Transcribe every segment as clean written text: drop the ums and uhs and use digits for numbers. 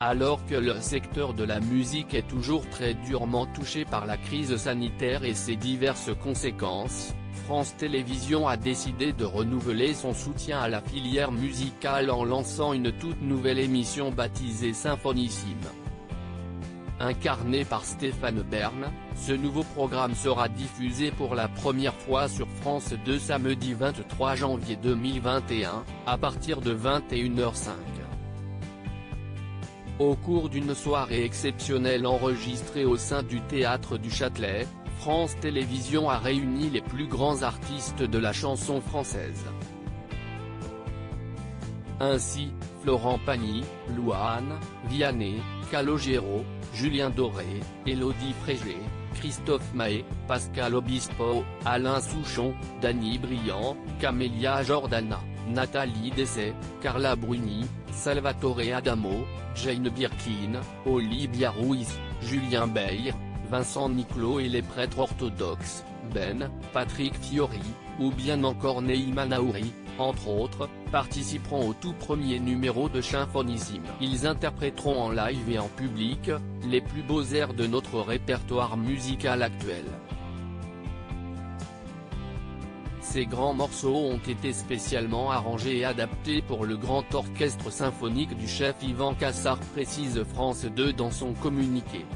Alors que le secteur de la musique est toujours très durement touché par la crise sanitaire et ses diverses conséquences, France Télévisions a décidé de renouveler son soutien à la filière musicale en lançant une toute nouvelle émission baptisée Symphonissime. Incarné par Stéphane Bern, ce nouveau programme sera diffusé pour la première fois sur France 2 samedi 23 janvier 2021, à partir de 21h05. Au cours d'une soirée exceptionnelle enregistrée au sein du Théâtre du Châtelet, France Télévisions a réuni les plus grands artistes de la chanson française. Ainsi, Florent Pagny, Louane, Vianney, Calogero, Julien Doré, Élodie Frégé, Christophe Maé, Pascal Obispo, Alain Souchon, Danny Briand, Camélia Jordana, Nathalie Dessay, Carla Bruni, Salvatore Adamo, Jane Birkin, Olivia Ruiz, Julien Beyre, Vincent Niclot et les prêtres orthodoxes, Patrick Fiori, ou bien encore Neima Naouri, entre autres, participeront au tout premier numéro de Symphonissime. Ils interpréteront en live et en public, les plus beaux airs de notre répertoire musical actuel. Ces grands morceaux ont été spécialement arrangés et adaptés pour le grand orchestre symphonique du chef Yvan Cassar, précise France 2 dans son communiqué.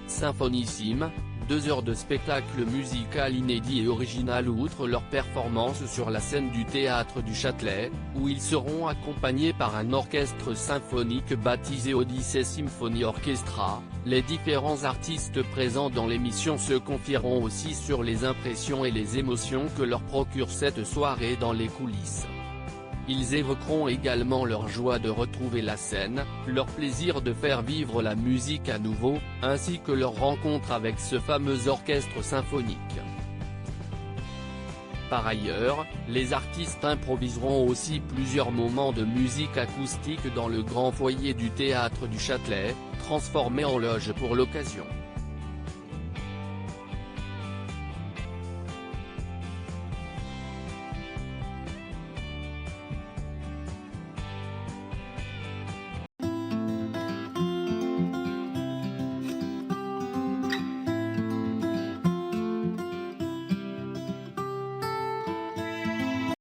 Symphonissime, 2 heures de spectacle musical inédit et original. Outre leur performance sur la scène du Théâtre du Châtelet, où ils seront accompagnés par un orchestre symphonique baptisé Odyssey Symphony Orchestra, les différents artistes présents dans l'émission se confieront aussi sur les impressions et les émotions que leur procure cette soirée dans les coulisses. Ils évoqueront également leur joie de retrouver la scène, leur plaisir de faire vivre la musique à nouveau, ainsi que leur rencontre avec ce fameux orchestre symphonique. Par ailleurs, les artistes improviseront aussi plusieurs moments de musique acoustique dans le grand foyer du Théâtre du Châtelet, transformé en loge pour l'occasion.